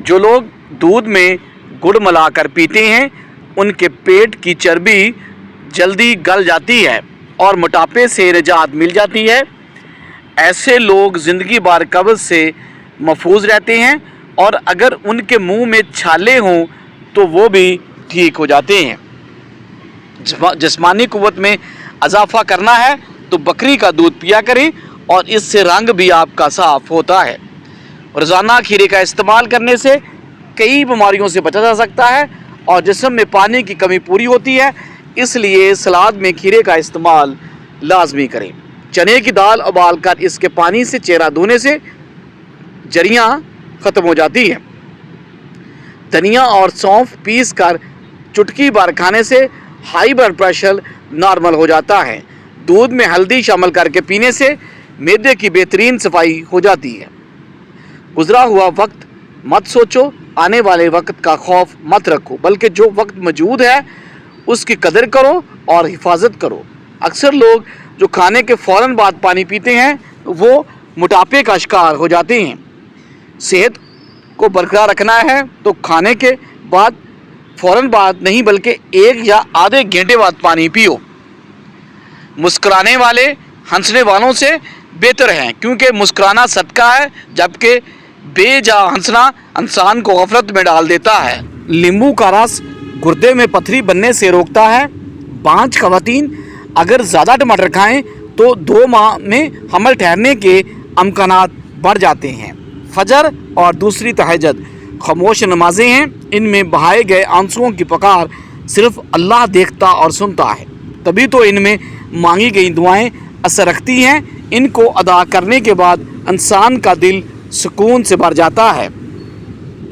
जो लोग दूध में गुड़ मिलाकर पीते हैं उनके पेट की चर्बी जल्दी गल जाती है और मोटापे से निजात मिल जाती है। ऐसे लोग ज़िंदगी भर कब्ज़ से महफूज रहते हैं और अगर उनके मुंह में छाले हों तो वो भी ठीक हो जाते हैं। जिस्मानी क़ुव्वत में इजाफ़ा करना है तो बकरी का दूध पिया करें और इससे रंग भी आपका साफ़ होता है। रोज़ाना खीरे का इस्तेमाल करने से कई बीमारियों से बचा जा सकता है और जिस्म में पानी की कमी पूरी होती है, इसलिए सलाद में खीरे का इस्तेमाल लाजमी करें। चने की दाल उबाल कर इसके पानी से चेहरा धोने से जरियाँ ख़त्म हो जाती हैं। धनिया और सौंफ पीस कर चुटकी भर खाने से हाई ब्लड प्रेशर नॉर्मल हो जाता है। दूध में हल्दी शामिल करके पीने से मैदे की बेहतरीन सफाई हो जाती है। गुजरा हुआ वक्त मत सोचो, आने वाले वक्त का खौफ मत रखो, बल्कि जो वक्त मौजूद है उसकी कदर करो और हिफाजत करो। अक्सर लोग जो खाने के फ़ौरन बाद पानी पीते हैं वो मोटापे का शिकार हो जाते हैं। सेहत को बरकरार रखना है तो खाने के बाद फ़ौरन बाद नहीं बल्कि 1 या आधे घंटे बाद पानी पियो। मुस्कुराने वाले हंसने वालों से बेहतर हैं, क्योंकि मुस्कुराना सदका है जबकि बेजा हंसना इंसान को गफलत में डाल देता है। नींबू का रस गुर्दे में पथरी बनने से रोकता है। 5 ख़वातीन अगर ज़्यादा टमाटर खाएं तो 2 माह में हमल ठहरने के अमकानात बढ़ जाते हैं। फजर और दूसरी तहज्जुद खामोश नमाजें हैं, इनमें बहाए गए आंसुओं की पुकार सिर्फ अल्लाह देखता और सुनता है, तभी तो इनमें मांगी गई दुआएं असर रखती हैं। इनको अदा करने के बाद इंसान का दिल सुकून से भर जाता है।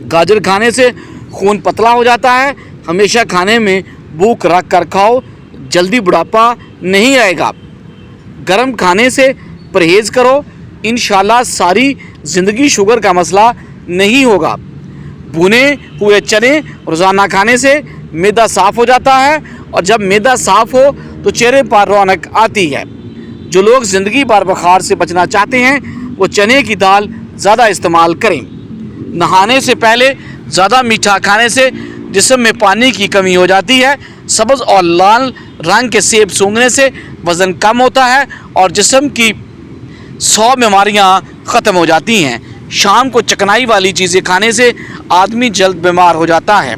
गाजर खाने से खून पतला हो जाता है। हमेशा खाने में भूख रख कर खाओ, जल्दी बुढ़ापा नहीं आएगा। गरम खाने से परहेज़ करो, इंशाल्लाह सारी ज़िंदगी शुगर का मसला नहीं होगा। भुने हुए चने रोज़ाना खाने से मैदा साफ़ हो जाता है और जब मैदा साफ़ हो तो चेहरे पर रौनक आती है। जो लोग ज़िंदगी भर बुखार से बचना चाहते हैं वो चने की दाल ज़्यादा इस्तेमाल करें। नहाने से पहले ज़्यादा मीठा खाने से जिस्म में पानी की कमी हो जाती है। सब्ज़ और लाल रंग के सेब सूंघने से वज़न कम होता है और जिस्म की 100 बीमारियाँ ख़त्म हो जाती हैं। शाम को चकनाई वाली चीज़ें खाने से आदमी जल्द बीमार हो जाता है।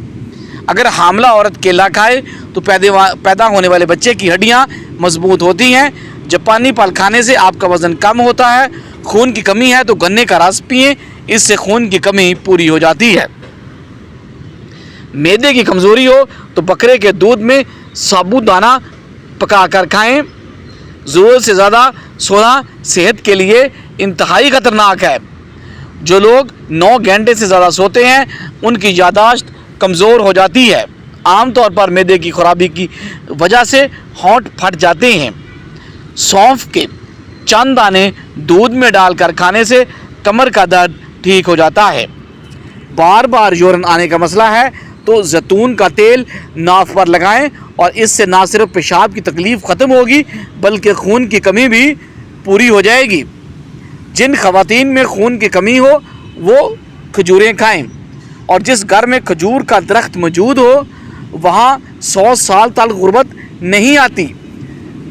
अगर हामला औरत केला खाए तो पैदा होने वाले बच्चे की हड्डियाँ मजबूत होती हैं। जापानी फल खाने से आपका वज़न कम होता है। खून की कमी है तो गन्ने का रस पिएं, इससे खून की कमी पूरी हो जाती है। मैदे की कमज़ोरी हो तो बकरे के दूध में साबूदाना पकाकर खाएं। ज़रूरत से ज़्यादा सोना सेहत के लिए इंतहाई ख़तरनाक है। जो लोग 9 घंटे से ज़्यादा सोते हैं उनकी यादाश्त कमज़ोर हो जाती है। आमतौर पर मैदे की खराबी की वजह से होंठ फट जाते हैं। सौंफ के चंद दाने दूध में डालकर खाने से कमर का दर्द ठीक हो जाता है। बार बार यूरिन आने का मसला है तो जैतून का तेल नाक पर लगाएं और इससे ना सिर्फ पेशाब की तकलीफ़ ख़त्म होगी बल्कि खून की कमी भी पूरी हो जाएगी। जिन ख़वातीन में खून की कमी हो वो खजूरें खाएं और जिस घर में खजूर का दरख्त मौजूद हो वहाँ 100 साल तक गुर्बत नहीं आती।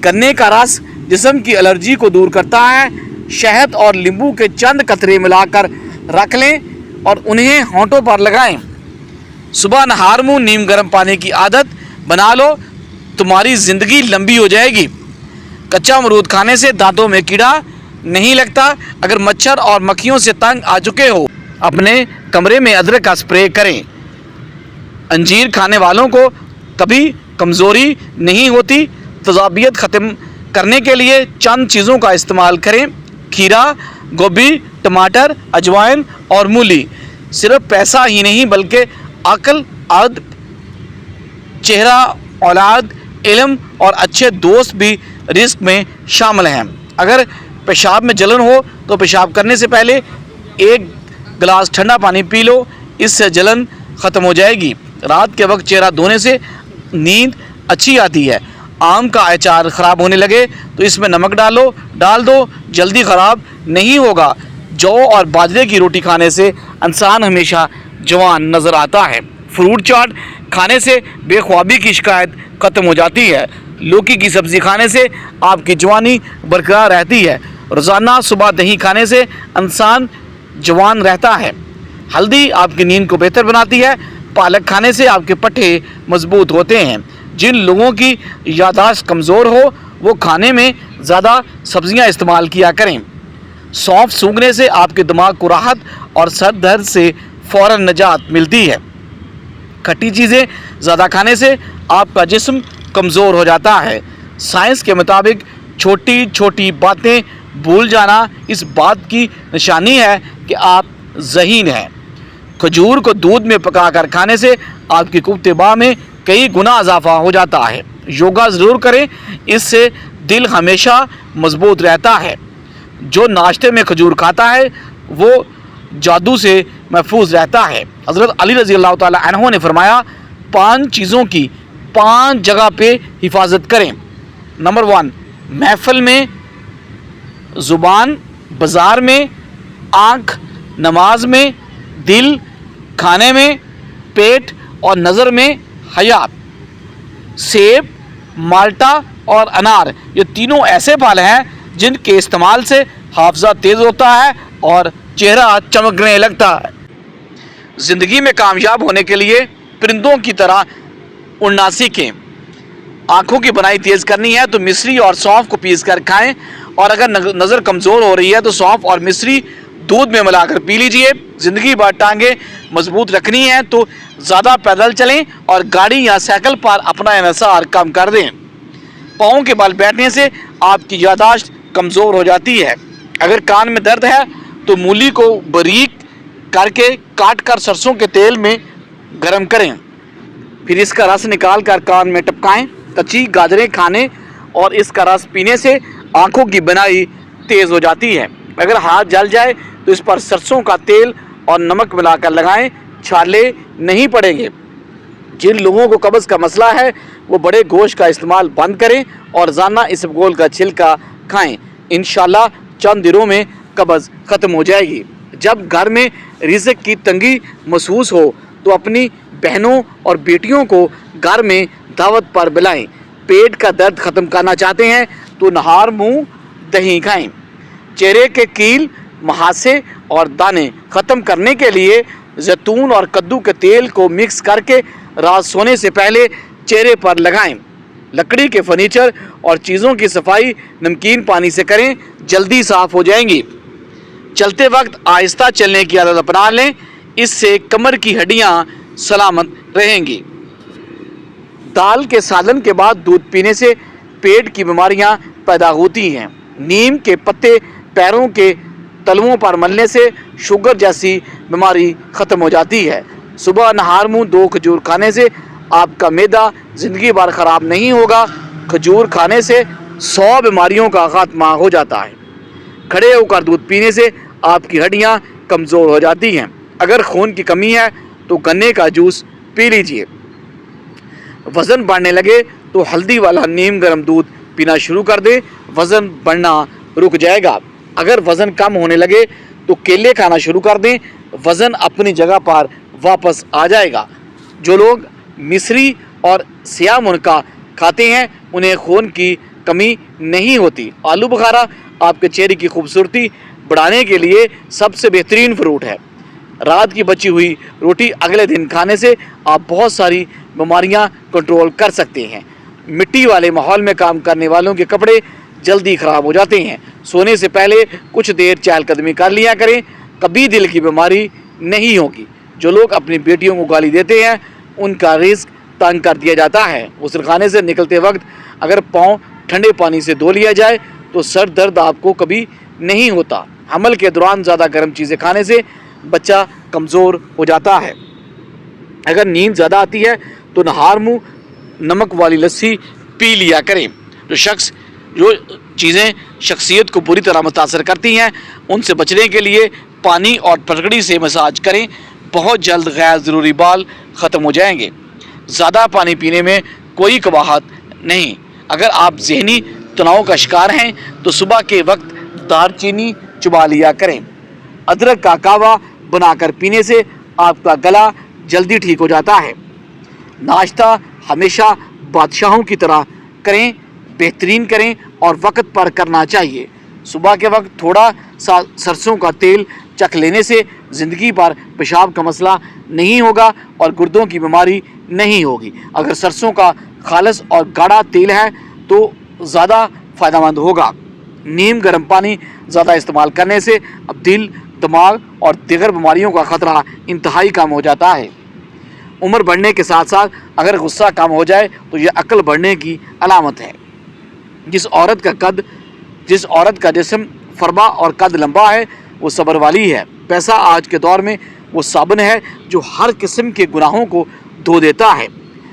गन्ने का रस जिस्म की एलर्जी को दूर करता है। शहद और नींबू के चंद कतरे मिलाकर रख लें और उन्हें होंठों पर लगाएं। सुबह नहार मुँह नीम गर्म पानी की आदत बना लो, तुम्हारी ज़िंदगी लंबी हो जाएगी। कच्चा अमरूद खाने से दांतों में कीड़ा नहीं लगता। अगर मच्छर और मक्खियों से तंग आ चुके हो अपने कमरे में अदरक का स्प्रे करें। अंजीर खाने वालों को कभी कमज़ोरी नहीं होती। तजाबियत ख़त्म करने के लिए चंद चीज़ों का इस्तेमाल करें। खीरा, गोभी, टमाटर, अजवाइन और मूली। सिर्फ पैसा ही नहीं बल्कि अक्ल, अदब, चेहरा, औलाद, इल्म और अच्छे दोस्त भी रिस्क में शामिल हैं। अगर पेशाब में जलन हो तो पेशाब करने से पहले 1 गिलास ठंडा पानी पी लो, इससे जलन ख़त्म हो जाएगी। रात के वक्त चेहरा धोने से नींद अच्छी आती है। आम का अचार ख़राब होने लगे तो इसमें नमक डाल दो, जल्दी ख़राब नहीं होगा। जौ और बाजरे की रोटी खाने से इंसान हमेशा जवान नज़र आता है। फ्रूट चाट खाने से बेख्वाबी की शिकायत ख़त्म हो जाती है। लौकी की सब्ज़ी खाने से आपकी जवानी बरकरार रहती है। रोज़ाना सुबह दही खाने से इंसान जवान रहता है। हल्दी आपकी नींद को बेहतर बनाती है। पालक खाने से आपके पट्टे मजबूत होते हैं। जिन लोगों की याददाश्त कमज़ोर हो वो खाने में ज़्यादा सब्जियां इस्तेमाल किया करें। सौंफ सूंघने से आपके दिमाग को राहत और सर दर्द से फ़ौरन निजात मिलती है। खट्टी चीज़ें ज़्यादा खाने से आपका जिस्म कमज़ोर हो जाता है। साइंस के मुताबिक छोटी छोटी बातें भूल जाना इस बात की निशानी है कि आप ज़हीन हैं। खजूर को दूध में पकाकर खाने से आपकी कुव्वत बाह में कई गुना इजाफा हो जाता है। योगा ज़रूर करें, इससे दिल हमेशा मजबूत रहता है। जो नाश्ते में खजूर खाता है वो जादू से महफूज रहता है। हज़रत अली रज़ी अल्लाह ताला अन्हु ने फरमाया, 5 चीज़ों की 5 जगह पे हिफाजत करें। नंबर 1, महफिल में, ज़ुबान, बाज़ार में, आँख, नमाज में, दिल, खाने में, पेट और नज़र में हया। सेब, माल्टा और अनार ये तीनों ऐसे फल हैं जिनके इस्तेमाल से हाफ़ज़ा तेज़ होता है और चेहरा चमकने लगता है। ज़िंदगी में कामयाब होने के लिए परिंदों की तरह उड़ना सीखें। आँखों की बनाई तेज़ करनी है तो मिश्री और सौंफ को पीस कर खाएँ, और अगर नज़र कमज़ोर हो रही है तो सौंफ और मिश्री दूध में मिलाकर पी लीजिए। ज़िंदगी भर टांगें मजबूत रखनी है तो ज़्यादा पैदल चलें और गाड़ी या साइकिल पर अपना इन्हिसार कम कर दें। पाँव के बल बैठने से आपकी याददाश्त कमज़ोर हो जाती है। अगर कान में दर्द है तो मूली को बारीक करके काट कर सरसों के तेल में गर्म करें, फिर इसका रस निकाल कर कान में टपकाएं। कच्ची गाजरें खाने और इसका रस पीने से आँखों की बनाई तेज़ हो जाती है। अगर हाथ जल जाए तो इस पर सरसों का तेल और नमक मिलाकर लगाएं, छाले नहीं पड़ेंगे। जिन लोगों को कब्ज़ का मसला है वो बड़े गोश्त का इस्तेमाल बंद करें और रोज़ाना इसबगोल का छिलका खाएं। इंशाल्लाह चंद दिनों में कब्ज़ ख़त्म हो जाएगी। जब घर में रिज़्क़ की तंगी महसूस हो तो अपनी बहनों और बेटियों को घर में दावत पर बुलाएं। पेट का दर्द ख़त्म करना चाहते हैं तो नहार मुँह दही खाएं। चेहरे के कील, महासे और दाने ख़त्म करने के लिए जैतून और कद्दू के तेल को मिक्स करके रात सोने से पहले चेहरे पर लगाएं। लकड़ी के फर्नीचर और चीज़ों की सफाई नमकीन पानी से करें, जल्दी साफ़ हो जाएंगी। चलते वक्त आहिस्ता चलने की आदत अपना लें, इससे कमर की हड्डियां सलामत रहेंगी। दाल के सालन के बाद दूध पीने से पेट की बीमारियां पैदा होती हैं। नीम के पत्ते पैरों के तलवों पर मलने से शुगर जैसी बीमारी ख़त्म हो जाती है। सुबह नहार मुँह 2 खजूर खाने से आपका मैदा ज़िंदगी भर ख़राब नहीं होगा। खजूर खाने से 100 बीमारियों का खात्मा हो जाता है। खड़े होकर दूध पीने से आपकी हड्डियां कमज़ोर हो जाती हैं। अगर खून की कमी है तो गन्ने का जूस पी लीजिए। वज़न बढ़ने लगे तो हल्दी वाला नीम गर्म दूध पीना शुरू कर दें, वज़न बढ़ना रुक जाएगा। अगर वज़न कम होने लगे तो केले खाना शुरू कर दें, वज़न अपनी जगह पर वापस आ जाएगा। जो लोग मिश्री और सिया मुनका खाते हैं उन्हें खून की कमी नहीं होती। आलू बुखारा आपके चेहरे की खूबसूरती बढ़ाने के लिए सबसे बेहतरीन फ्रूट है। रात की बची हुई रोटी अगले दिन खाने से आप बहुत सारी बीमारियां कंट्रोल कर सकते हैं। मिट्टी वाले माहौल में काम करने वालों के कपड़े जल्दी ख़राब हो जाते हैं। सोने से पहले कुछ देर चहलकदमी कर लिया करें, कभी दिल की बीमारी नहीं होगी। जो लोग अपनी बेटियों को गाली देते हैं उनका रिस्क तंग कर दिया जाता है। गुस्ल खाने से निकलते वक्त अगर पाँव ठंडे पानी से धो लिया जाए तो सर दर्द आपको कभी नहीं होता। हमल के दौरान ज़्यादा गर्म चीज़ें खाने से बच्चा कमज़ोर हो जाता है। अगर नींद ज़्यादा आती है तो नहार मुँह नमक वाली लस्सी पी लिया करें। जो चीज़ें शख्सियत को बुरी तरह मुतासर करती हैं उनसे बचने के लिए पानी और पटकड़ी से मसाज करें। बहुत जल्द गैर ज़रूरी बाल ख़त्म हो जाएंगे। ज़्यादा पानी पीने में कोई कबाहत नहीं। अगर आप जहनी तनाव का शिकार हैं तो सुबह के वक्त दालचीनी चबा लिया करें। अदरक का कावा बनाकर पीने से आपका गला जल्दी ठीक हो जाता है। नाश्ता हमेशा बादशाहों की तरह करें, बेहतरीन करें और वक्त पर करना चाहिए। सुबह के वक्त थोड़ा सा सरसों का तेल चख लेने से ज़िंदगी भर पेशाब का मसला नहीं होगा और गुर्दों की बीमारी नहीं होगी। अगर सरसों का खालस और गाढ़ा तेल है तो ज़्यादा फ़ायदेमंद होगा। नीम गर्म पानी ज़्यादा इस्तेमाल करने से अब दिल, दिमाग और दीगर बीमारियों का ख़तरा इंतहाई कम हो जाता है। उम्र बढ़ने के साथ साथ अगर गुस्सा कम हो जाए तो यह अक्ल बढ़ने की अलामत है। जिस औरत का जिस्म फरमा और कद लंबा है वो सब्र वाली है। पैसा आज के दौर में वो साबुन है जो हर किस्म के गुनाहों को धो देता है।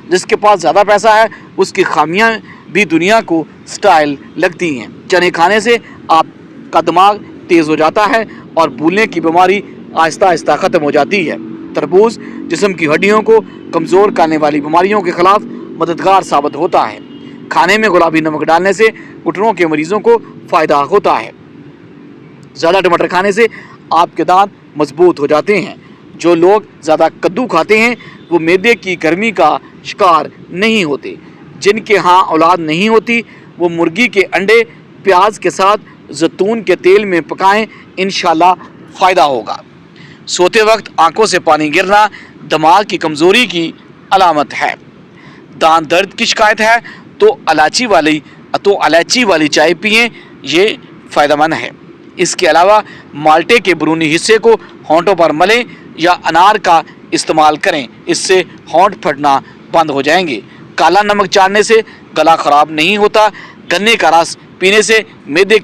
जिसके पास ज़्यादा पैसा है उसकी खामियां भी दुनिया को स्टाइल लगती हैं। चने खाने से आपका दिमाग तेज़ हो जाता है और भूलने की बीमारी आहिस्ता आहिस्ता ख़त्म हो जाती है। तरबूज जिस्म की हड्डियों को कमज़ोर करने वाली बीमारियों के ख़िलाफ़ मददगार साबित होता है। खाने में गुलाबी नमक डालने से घुटनों के मरीज़ों को फ़ायदा होता है। ज़्यादा टमाटर खाने से आपके दांत मजबूत हो जाते हैं। जो लोग ज़्यादा कद्दू खाते हैं वो मैदे की गर्मी का शिकार नहीं होते। जिनके यहाँ औलाद नहीं होती वो मुर्गी के अंडे प्याज के साथ जैतून के तेल में पकाएं, इंशाल्लाह फ़ायदा होगा। सोते वक्त आंखों से पानी गिरना दिमाग की कमज़ोरी की अलामत है। दांत दर्द की शिकायत है तो इलायची वाली चाय पिएं, ये फ़ायदेमंद है। इसके अलावा माल्टे के बैरूनी हिस्से को होंठों पर मलें या अनार का इस्तेमाल करें, इससे होंठ फटना बंद हो जाएंगे। काला नमक चाटने से गला ख़राब नहीं होता। गन्ने का रस पीने से मैदे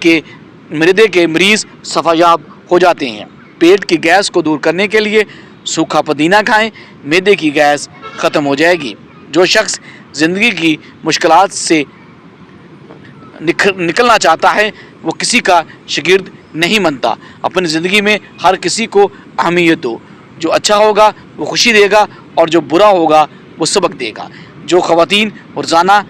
के मरीज़ सफायाब हो जाते हैं। पेट की गैस को दूर करने के लिए सूखा पुदीना खाएं, मैदे की गैस ख़त्म हो जाएगी। जो शख्स ज़िंदगी की मुश्किलात से निकलना चाहता है वो किसी का शागिर्द नहीं बनता। अपनी ज़िंदगी में हर किसी को अहमियत दो। जो अच्छा होगा वो खुशी देगा और जो बुरा होगा वो सबक देगा। जो ख़वातीन रोज़ाना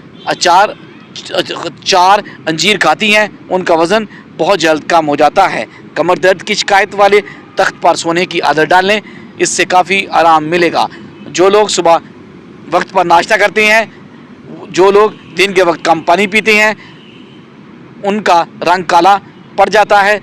4 अंजीर खाती हैं उनका वज़न बहुत जल्द कम हो जाता है। कमर दर्द की शिकायत वाले तख्त पर सोने की आदत डालें, इससे काफ़ी आराम मिलेगा। जो लोग सुबह वक्त पर नाश्ता करते हैं, जो लोग दिन के वक्त कम पानी पीते हैं उनका रंग काला पड़ जाता है।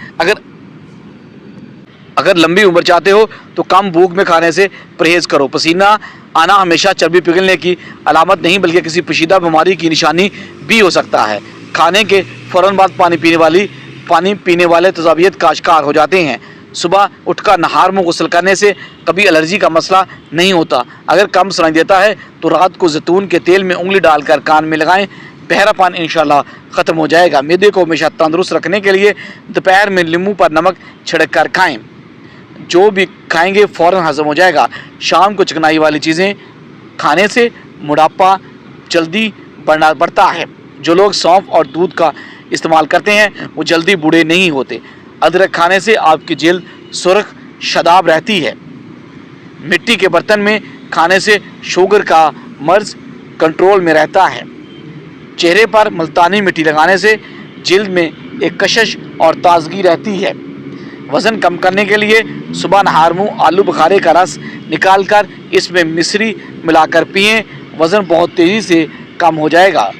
अगर लंबी उम्र चाहते हो तो कम भूख में खाने से परहेज़ करो। पसीना आना हमेशा चर्बी पिघलने की अलामत नहीं बल्कि किसी पेचीदा बीमारी की निशानी भी हो सकता है। खाने के फ़ौरन बाद पानी पीने वाले तजाबियत का शिकार हो जाते हैं। सुबह उठकर नहार मुँह गुस्ल करने से कभी एलर्जी का मसला नहीं होता। अगर कम सुनाई देता है तो रात को जैतून के तेल में उंगली डालकर कान में लगाएं, बहरापन इंशाल्लाह ख़त्म हो जाएगा। मैदे को हमेशा तंदुरुस्त रखने के लिए दोपहर में नींबू पर नमक छिड़क कर खाएँ। जो भी खाएंगे फ़ौरन हज़म हो जाएगा। शाम को चिकनाई वाली चीज़ें खाने से मोटापा जल्दी बढ़ता है। जो लोग सौंफ और दूध का इस्तेमाल करते हैं वो जल्दी बूढ़े नहीं होते। अदरक खाने से आपकी जल्द सुर्ख शदाब रहती है। मिट्टी के बर्तन में खाने से शुगर का मर्ज कंट्रोल में रहता है। चेहरे पर मुल्तानी मिट्टी लगाने से जल्द में एक कशिश और ताजगी रहती है। वज़न कम करने के लिए सुबह नहार मुँह आलू बुखारे का रस निकालकर इसमें मिश्री मिलाकर पिएं, वज़न बहुत तेज़ी से कम हो जाएगा।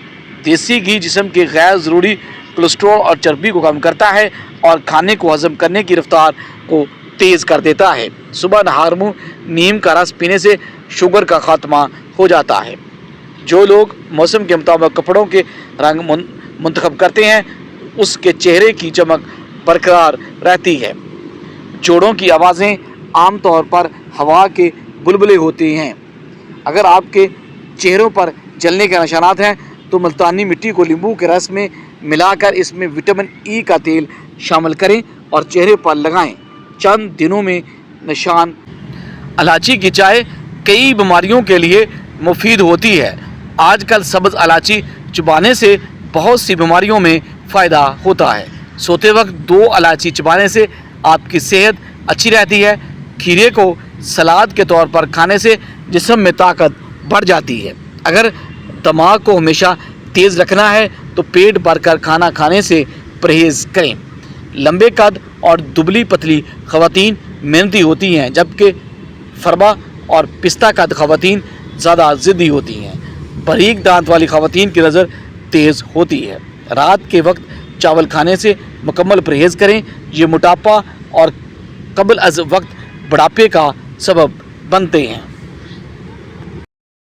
देसी घी जिस्म के गैर ज़रूरी कोलेस्ट्रॉल और चर्बी को कम करता है और खाने को हज़म करने की रफ्तार को तेज़ कर देता है। सुबह नहार मुँह नीम का रस पीने से शुगर का खात्मा हो जाता है। जो लोग मौसम के मुताबिक कपड़ों के रंग मुंतखब करते हैं उसके चेहरे की चमक बरकरार रहती है। जोड़ों की आवाज़ें आमतौर पर हवा के बुलबुले होते हैं। अगर आपके चेहरों पर जलने के निशानात हैं तो मुल्तानी मिट्टी को नींबू के रस में मिलाकर इसमें विटामिन ई का तेल शामिल करें और चेहरे पर लगाएं। चंद दिनों में निशान। इलायची की चाय कई बीमारियों के लिए मुफीद होती है। आजकल सब्ज़ इलायची चबाने से बहुत सी बीमारियों में फ़ायदा होता है। सोते वक्त 2 इलायची चबाने से आपकी सेहत अच्छी रहती है। खीरे को सलाद के तौर पर खाने से जिस्म में ताकत बढ़ जाती है। अगर दिमाग को हमेशा तेज़ रखना है तो पेट भरकर खाना खाने से परहेज़ करें। लंबे कद اور دبلی پتلی خواتین محنتی ہوتی ہیں، جبکہ فربا اور پستہ قد خواتین زیادہ ضدی ہوتی ہیں۔ باریک دانت والی خواتین کی نظر تیز ہوتی ہے۔ رات کے وقت چاول کھانے سے مکمل پرہیز کریں، یہ موٹاپا اور قبل از وقت بڑھاپے کا سبب بنتے ہیں۔